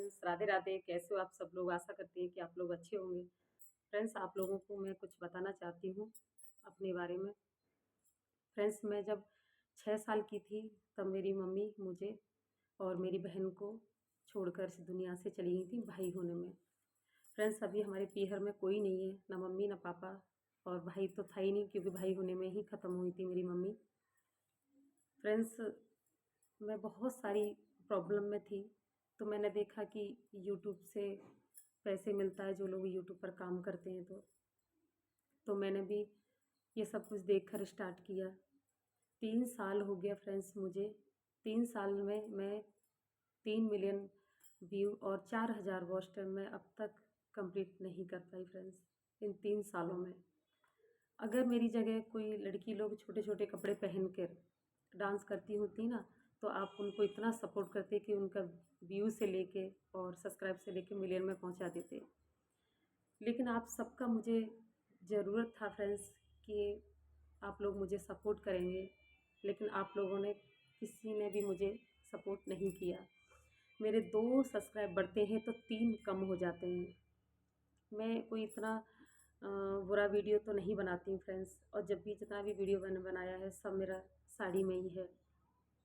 Friends, Radhe Radhe. कैसे हो आप सब लोग? आशा करती हैं कि आप लोग अच्छे होंगे। फ्रेंड्स, आप लोगों को मैं कुछ बताना चाहती हूँ अपने बारे में। फ्रेंड्स, मैं जब 6 साल की थी तब मेरी मम्मी मुझे और मेरी बहन को छोड़कर इस दुनिया से चली गई थी भाई होने में। फ्रेंड्स, अभी हमारे पीहर में कोई नहीं है, ना मम्मी ना पापा, और भाई तो था ही नहीं क्योंकि भाई होने में ही ख़त्म हुई थी मेरी मम्मी। फ्रेंड्स, मैं बहुत सारी प्रॉब्लम में थी, तो मैंने देखा कि यूट्यूब से पैसे मिलता है, जो लोग यूट्यूब पर काम करते हैं तो मैंने भी ये सब कुछ देखकर स्टार्ट किया। 3 साल हो गया फ्रेंड्स मुझे। 3 साल में मैं 3 मिलियन व्यू और 4000 वॉच टाइम मैं अब तक कंप्लीट नहीं कर पाई फ्रेंड्स, इन 3 सालों में। अगर मेरी जगह कोई लड़की लोग छोटे-छोटे कपड़े पहन कर डांस करती होती ना, तो आप उनको इतना सपोर्ट करते कि उनका व्यू से लेके और सब्सक्राइब से लेके मिलियन में पहुंचा देते। लेकिन आप सबका मुझे ज़रूरत था फ्रेंड्स कि आप लोग मुझे सपोर्ट करेंगे, लेकिन आप लोगों ने किसी ने भी मुझे सपोर्ट नहीं किया। मेरे 2 सब्सक्राइब बढ़ते हैं तो 3 कम हो जाते हैं। मैं कोई इतना बुरा वीडियो तो नहीं बनाती हूँ फ्रेंड्स, और जब भी जितना भी वीडियो मैंने बनाया है सब मेरा साड़ी में ही है,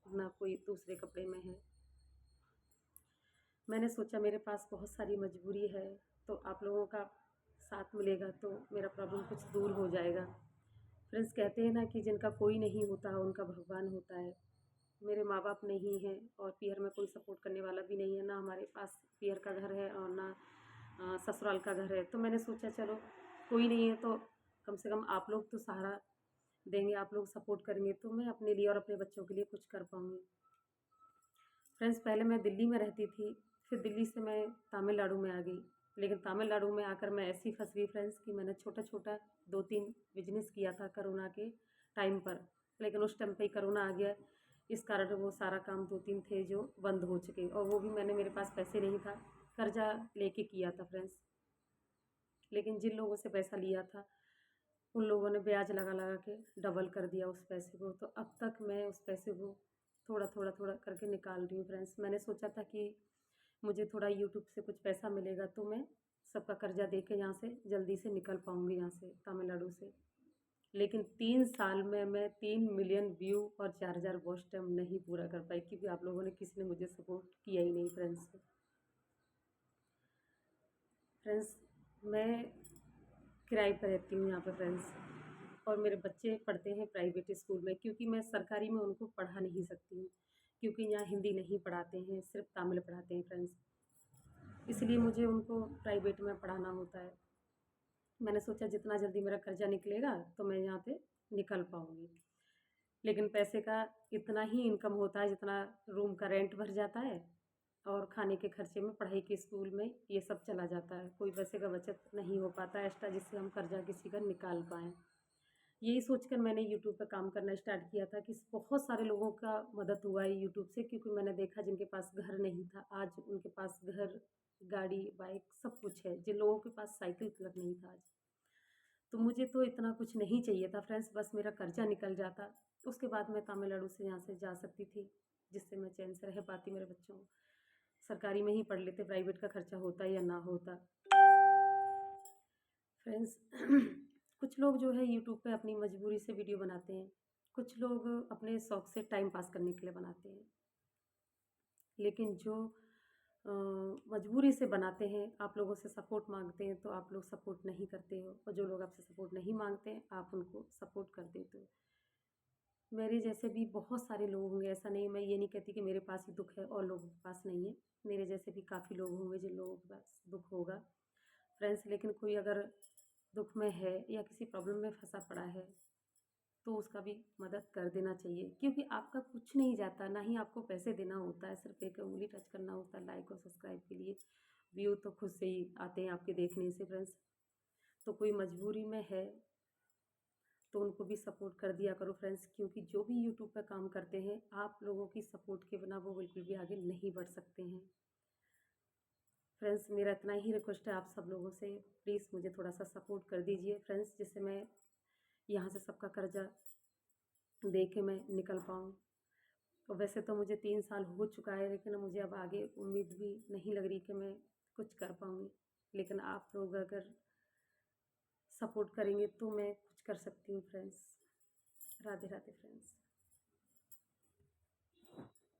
ना कोई दूसरे कपड़े में है। मैंने सोचा मेरे पास बहुत सारी मजबूरी है, तो आप लोगों का साथ मिलेगा तो मेरा प्रॉब्लम कुछ दूर हो जाएगा। फ्रेंड्स, कहते हैं ना कि जिनका कोई नहीं होता उनका भगवान होता है। मेरे माँ बाप नहीं हैं और पीहर में कोई सपोर्ट करने वाला भी नहीं है, ना हमारे पास पीहर का घर है और ना ससुराल का घर है। तो मैंने सोचा चलो कोई नहीं है तो कम से कम आप लोग तो सहारा देंगे, आप लोग सपोर्ट करेंगे तो मैं अपने लिए और अपने बच्चों के लिए कुछ कर पाऊँगी। फ्रेंड्स, पहले मैं दिल्ली में रहती थी, फिर दिल्ली से मैं तमिलनाडु में आ गई। लेकिन तमिलनाडु में आकर मैं ऐसी फँस गई फ्रेंड्स कि मैंने छोटा-छोटा 2-3 बिज़नेस किया था कोरोना के टाइम पर। लेकिन उस टाइम पे ही कोरोना आ गया, इस कारण वो सारा काम 2-3 थे जो बंद हो चुके, और वो भी मैंने मेरे पास पैसे नहीं था, कर्जा लेके किया था फ्रेंड्स। लेकिन जिन लोगों से पैसा लिया था, उन लोगों ने ब्याज लगा-लगा के डबल कर दिया उस पैसे को। तो अब तक मैं उस पैसे को थोड़ा-थोड़ा करके निकाल रही हूँ फ्रेंड्स। मैंने सोचा था कि मुझे थोड़ा यूट्यूब से कुछ पैसा मिलेगा तो मैं सबका कर्जा दे के यहाँ से जल्दी से निकल पाऊँगी, यहाँ से तमिलनाडु से। लेकिन 3 साल में मैं 3 मिलियन व्यू और 4000 वॉच टाइम नहीं पूरा कर पाई क्योंकि आप लोगों ने किसी ने मुझे सपोर्ट किया ही नहीं फ्रेंड्स। फ्रेंड्स, मैं किराए पर रहती हूँ यहाँ पे फ्रेंड्स, और मेरे बच्चे पढ़ते हैं प्राइवेट स्कूल में क्योंकि मैं सरकारी में उनको पढ़ा नहीं सकती हूँ, क्योंकि यहाँ हिंदी नहीं पढ़ाते हैं, सिर्फ तमिल पढ़ाते हैं फ्रेंड्स। इसलिए मुझे उनको प्राइवेट में पढ़ाना होता है। मैंने सोचा जितना जल्दी मेरा कर्जा निकलेगा तो मैं यहाँ से निकल पाऊँगी। लेकिन पैसे का इतना ही इनकम होता है जितना रूम का रेंट भर जाता है, और खाने के खर्चे में, पढ़ाई के स्कूल में ये सब चला जाता है। कोई पैसे का बचत नहीं हो पाता एक्स्ट्रा जिससे हम कर्जा किसी का निकाल पाएँ। यही सोचकर मैंने यूट्यूब पे काम करना स्टार्ट किया था कि बहुत सारे लोगों का मदद हुआ है यूट्यूब से, क्योंकि मैंने देखा जिनके पास घर नहीं था आज उनके पास घर, गाड़ी, बाइक सब कुछ है। जिन लोगों के पास साइकिल तक नहीं था आज, तो मुझे तो इतना कुछ नहीं चाहिए था फ्रेंड्स, बस मेरा कर्जा निकल जाता। उसके बाद मैं तमिलनाडु से यहाँ से जा सकती थी, जिससे मैं चैन से रह पाती, मेरे बच्चों सरकारी में ही पढ़ लेते, प्राइवेट का खर्चा होता या ना होता। फ्रेंड्स, कुछ लोग जो है यूट्यूब पे अपनी मजबूरी से वीडियो बनाते हैं, कुछ लोग अपने शौक से टाइम पास करने के लिए बनाते हैं। लेकिन जो मजबूरी से बनाते हैं, आप लोगों से सपोर्ट मांगते हैं तो आप लोग सपोर्ट नहीं करते हो, और जो लोग आपसे सपोर्ट नहीं मांगते हैं आप उनको सपोर्ट कर देते हो। मेरे जैसे भी बहुत सारे लोग होंगे, ऐसा नहीं, मैं ये नहीं कहती कि मेरे पास ही दुख है और लोगों के पास नहीं है। मेरे जैसे भी काफ़ी लोग होंगे जिन लोगों के पास दुख होगा फ्रेंड्स। लेकिन कोई अगर दुख में है या किसी प्रॉब्लम में फंसा पड़ा है तो उसका भी मदद कर देना चाहिए, क्योंकि आपका कुछ नहीं जाता, ना ही आपको पैसे देना होता है, सिर्फ एक उंगली टच करना होता है लाइक और सब्सक्राइब के लिए। व्यू तो खुद से ही आते हैं आपके देखने से फ्रेंड्स। तो कोई मजबूरी में है तो उनको भी सपोर्ट कर दिया करो फ्रेंड्स, क्योंकि जो भी यूट्यूब पर काम करते हैं आप लोगों की सपोर्ट के बिना वो बिल्कुल भी आगे नहीं बढ़ सकते हैं। फ्रेंड्स, मेरा इतना ही रिक्वेस्ट है आप सब लोगों से, प्लीज़ मुझे थोड़ा सा सपोर्ट कर दीजिए फ्रेंड्स, जिससे मैं यहाँ से सबका कर्जा दे के मैं निकल पाऊँ। और वैसे तो मुझे 3 साल हो चुका है, लेकिन मुझे अब आगे उम्मीद भी नहीं लग रही कि मैं कुछ कर पाऊँगी। लेकिन आप लोग अगर सपोर्ट करेंगे तो मैं कुछ कर सकती हूँ फ्रेंड्स। राधे राधे फ्रेंड्स।